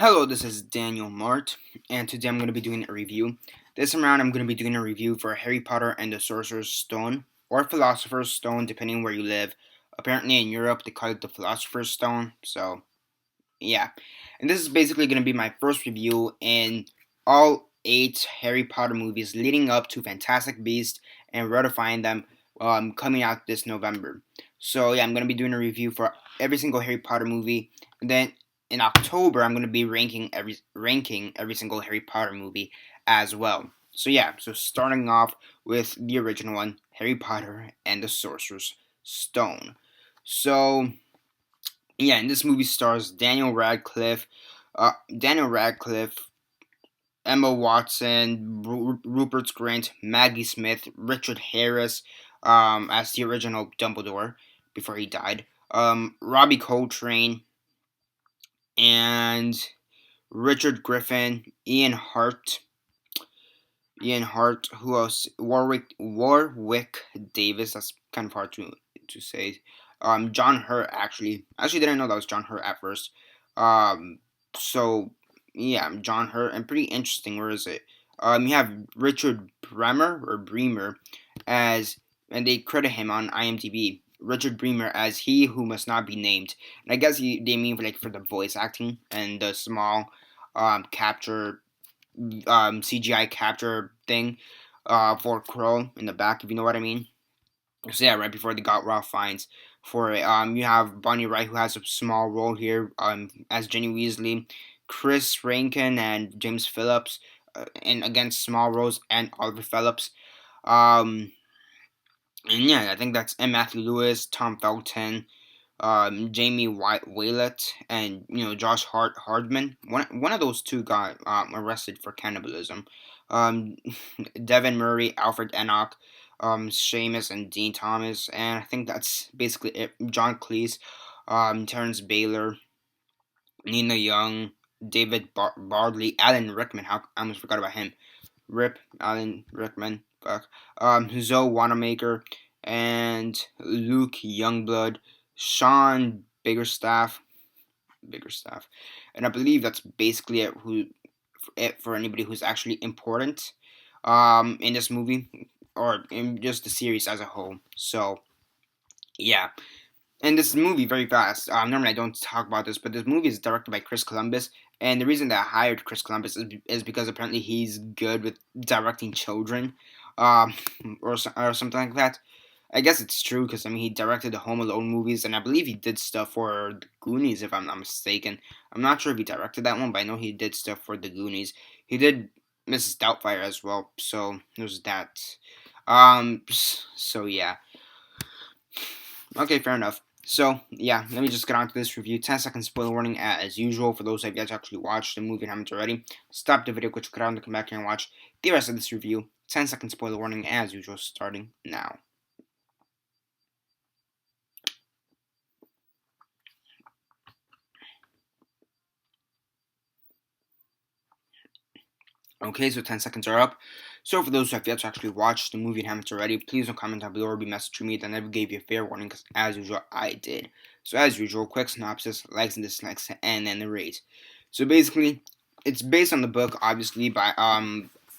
Hello, this is Daniel Mart, and today I'm going to be doing a review. This time around, I'm going to be doing a review for Harry Potter and the Sorcerer's Stone, or Philosopher's Stone, depending where you live. Apparently, in Europe, they call it the Philosopher's Stone, so yeah. And this is basically going to be my first review in all 8 Harry Potter movies leading up to Fantastic Beasts and Where to Find Them coming out this November. So yeah, I'm going to be doing a review for every single Harry Potter movie, and then in October I'm going to be ranking every single Harry Potter movie as well. So yeah, so starting off with the original one, Harry Potter and the Sorcerer's Stone. So yeah, and this movie stars Daniel Radcliffe, Emma Watson, Rupert Grint, Maggie Smith, Richard Harris, as the original Dumbledore before he died, Robbie Coltrane, and Richard Griffin, Ian Hart. Who else? Warwick Davis. That's kind of hard to say. John Hurt actually didn't know that was John Hurt at first. Um, so yeah, John Hurt, and pretty interesting. Where is it? You have Richard Bremer as, and they credit him on IMDb. Richard Bremer as he who must not be named, and I guess they mean for the voice acting and the small capture CGI capture thing for Crow in the back, if you know what I mean. So yeah, right before they got Ralph Fiennes for it. You have Bonnie Wright, who has a small role here as Ginny Weasley, Chris Rankin and James Phillips, and again small roles, and Oliver Phillips. Um, and yeah, I think that's and Matthew Lewis, Tom Felton, Jamie Waylett, and Josh Hardman. One of those two got arrested for cannibalism. Um, Devin Murray, Alfred Enoch, Seamus, and Dean Thomas, and I think that's basically it. John Cleese, Terrence Baylor, Nina Young, David Bardley, Alan Rickman. How I almost forgot about him. Rip Alan Rickman. Fuck. Zoe Wanamaker and Luke Youngblood, Sean Biggerstaff, and I believe that's basically it for anybody who's actually important in this movie or in just the series as a whole. So yeah, and this movie very fast. Normally I don't talk about this, but this movie is directed by Chris Columbus, and the reason that I hired Chris Columbus is because apparently he's good with directing children, um, or something like that. I guess it's true because I mean he directed the Home Alone movies, and I believe he did stuff for the Goonies, if I'm not mistaken. I'm not sure if he directed that one, but I know he did stuff for the Goonies. He did Mrs. Doubtfire as well, so there's that. So yeah. Okay, fair enough. So, yeah, let me just get on to this review. 10-second spoiler warning as usual for those of you guys actually watched the movie and haven't already. Stop the video, go check it out, and come back here and watch the rest of this review. 10-second spoiler warning as usual, starting now. Okay, so 10 seconds are up. So for those who have yet to actually watch the movie and haven't already, please don't comment down below or be messaging me that I never gave you a fair warning because as usual, I did. So as usual, quick synopsis, likes and dislikes, and then the rate. So basically, it's based on the book, obviously, by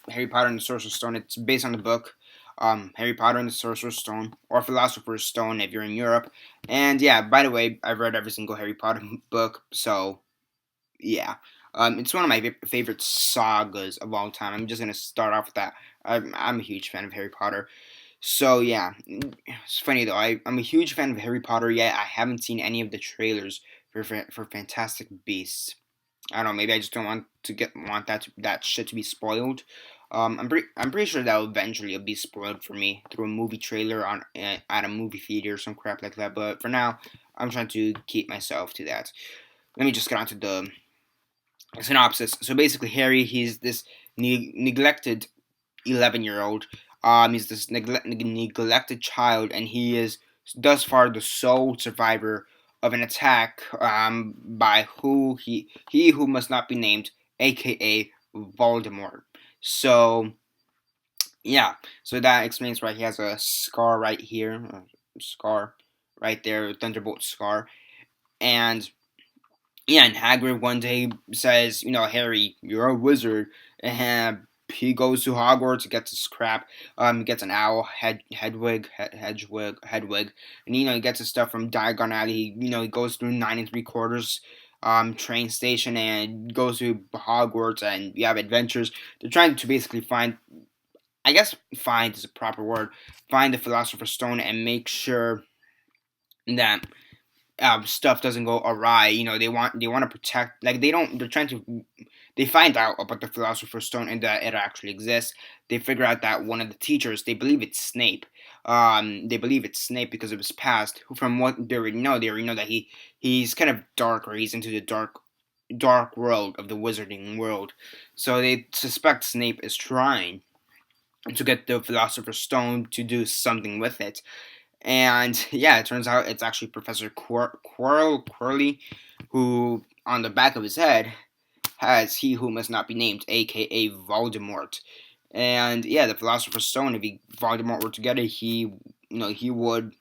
Harry Potter and the Sorcerer's Stone. It's based on the book Harry Potter and the Sorcerer's Stone, or Philosopher's Stone if you're in Europe. And yeah, by the way, I've read every single Harry Potter book, so yeah. It's one of my favorite sagas of all time. I'm just gonna start off with that. I'm a huge fan of Harry Potter. So yeah, it's funny though. I'm a huge fan of Harry Potter. Yet I haven't seen any of the trailers for Fantastic Beasts. I don't know. Maybe I just don't want that shit to be spoiled. I'm pretty sure that eventually it'll be spoiled for me through a movie trailer at a movie theater or some crap like that. But for now, I'm trying to keep myself to that. Let me just get on to the synopsis. So basically, Harry, he's this neglected 11-year-old. He's this neglected child, and he is thus far the sole survivor of an attack by he who must not be named, aka Voldemort. So yeah, so that explains why he has a scar right here, scar right there, Thunderbolt scar, and yeah, and Hagrid one day says, Harry, you're a wizard, and he goes to Hogwarts, gets his crap, gets an owl, Hedwig, and he gets his stuff from Diagon Alley. He goes through 9 3/4 train station and goes to Hogwarts, and you have adventures. They're trying to basically find, I guess, find is a proper word, find the Philosopher's Stone and make sure that stuff doesn't go awry. They want to protect. Like they're trying to. They find out about the Philosopher's Stone and that it actually exists. They figure out that one of the teachers, they believe it's Snape. They believe it's Snape because of his past. From what they already know that he's kind of dark, or he's into the dark world of the wizarding world. So they suspect Snape is trying to get the Philosopher's Stone to do something with it. And yeah, it turns out it's actually Professor Quirrell, who on the back of his head has "He Who Must Not Be Named," aka Voldemort. And yeah, the Philosopher's Stone. If Voldemort were together, he would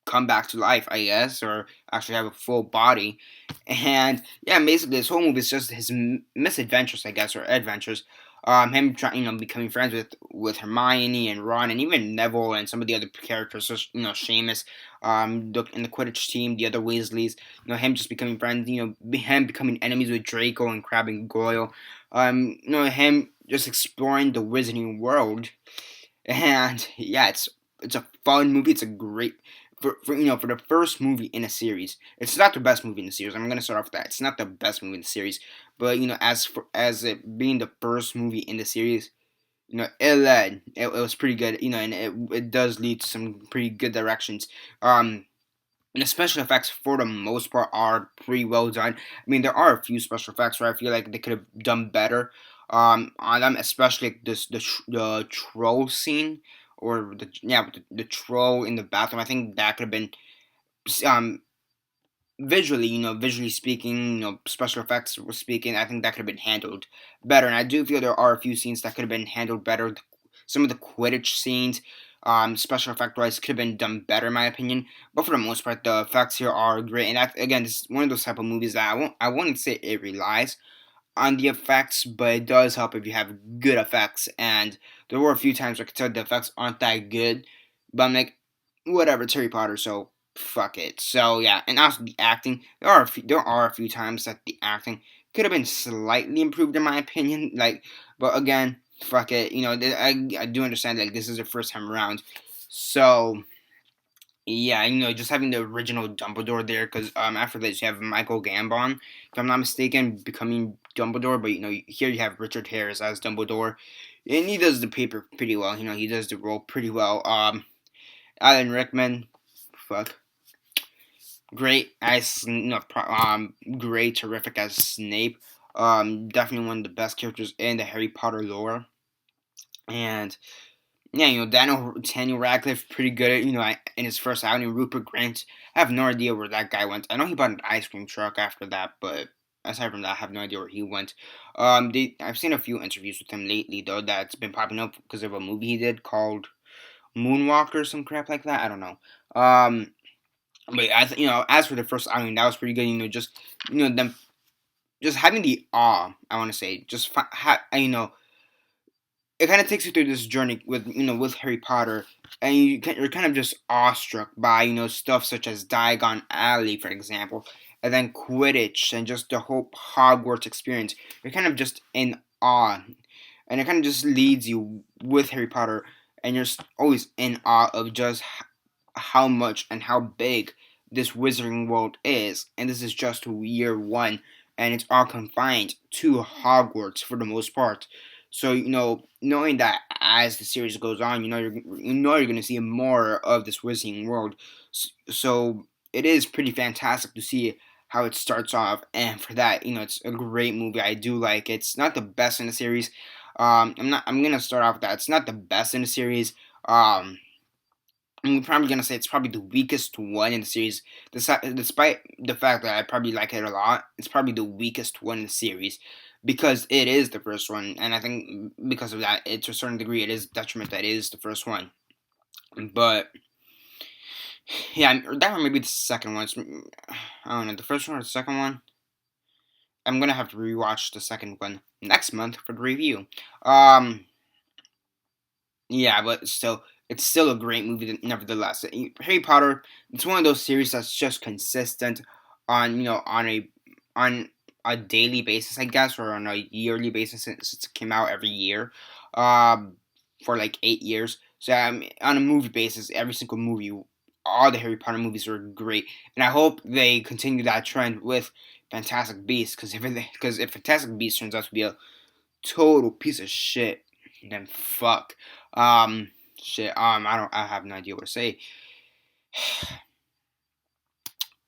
come back to life, I guess, or actually have a full body. And yeah, basically, this whole movie is just his misadventures, I guess, or adventures. Him trying, becoming friends with Hermione and Ron, and even Neville and some of the other characters, so, Seamus, in the Quidditch team, the other Weasleys. Him just becoming friends. Him becoming enemies with Draco and Crabbe and Goyle. Him just exploring the wizarding world. And yeah, it's a fun movie. It's a great for the first movie in a series. It's not the best movie in the series. I'm gonna start off with that. It's not the best movie in the series, but as it being the first movie in the series, it was pretty good. And it does lead to some pretty good directions. And the special effects, for the most part, are pretty well done. I mean, there are a few special effects where I feel like they could have done better on them, especially like the troll scene, or the troll in the bathroom. I think that could have been um visually, visually speaking, special effects was speaking, I think that could have been handled better. And I do feel there are a few scenes that could have been handled better. Some of the Quidditch scenes, special effect wise, could have been done better, in my opinion. But for the most part, the effects here are great. And that, again, this is one of those type of movies that I wouldn't say it relies on the effects, but it does help if you have good effects. And there were a few times where I could tell the effects aren't that good, but I'm like, whatever, it's Harry Potter, so fuck it. So yeah, and also the acting, there are a few times that the acting could have been slightly improved in my opinion. Like, but again, fuck it. I do understand like this is the first time around, so yeah, just having the original Dumbledore there, because after this you have Michael Gambon, if I'm not mistaken, becoming Dumbledore, but here you have Richard Harris as Dumbledore, and he does the paper pretty well. He does the role pretty well. Alan Rickman, fuck, great as great, terrific as Snape. Definitely one of the best characters in the Harry Potter lore, and yeah, Daniel Radcliffe, pretty good at, in his first outing. Rupert Grint, I have no idea where that guy went. I know he bought an ice cream truck after that, but aside from that, I have no idea where he went. I've seen a few interviews with him lately, though, that's been popping up because of a movie he did called Moonwalker or some crap like that. I don't know. But as for the first outing, that was pretty good. Just them just having the awe. I want to say, just it kind of takes you through this journey with Harry Potter, and you're kind of just awestruck by stuff such as Diagon Alley, for example, and then Quidditch, and just the whole Hogwarts experience. You're kind of just in awe, and it kind of just leads you with Harry Potter, and you're always in awe of just how much and how big this wizarding world is. And this is just year one, and it's all confined to Hogwarts for the most part. So knowing that as the series goes on, you're going to see more of this wizarding world. So it is pretty fantastic to see how it starts off, and for that, it's a great movie. I do like it. It's not the best in the series. I'm gonna start off with that. It's not the best in the series. I'm probably gonna say it's probably the weakest one in the series. Despite the fact that I probably like it a lot, it's probably the weakest one in the series because it is the first one, and I think because of that, to a certain degree, it is detriment that it is the first one. But Yeah, that one maybe the second one. I don't know, the first one or the second one. I'm gonna have to rewatch the second one next month for the review. Um, yeah, but still, it's still a great movie nevertheless. Harry Potter, it's one of those series that's just consistent on on a daily basis, I guess, or on a yearly basis since it came out every year, for like 8 years. So on a movie basis, every single movie, all the Harry Potter movies are great, and I hope they continue that trend with Fantastic Beasts, because if Fantastic Beasts turns out to be a total piece of shit, then fuck. Shit. I have no idea what to say.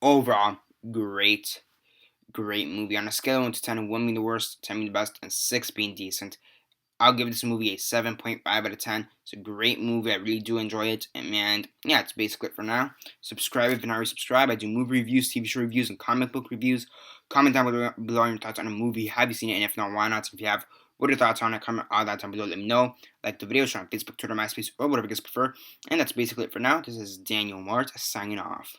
Overall, great, great movie. On a scale of 1 to 10, 1 being the worst, 10 being the best, and 6 being decent, I'll give this movie a 7.5 out of 10. It's a great movie. I really do enjoy it. And yeah, it's basically it for now. Subscribe if you're not already subscribed. I do movie reviews, TV show reviews, and comic book reviews. Comment down below your thoughts on a movie. Have you seen it? And if not, why not? If you have, what are your thoughts on it? Comment all that down below. Let me know. Like the video, share on Facebook, Twitter, MySpace, or whatever you guys prefer. And that's basically it for now. This is Daniel Mart signing off.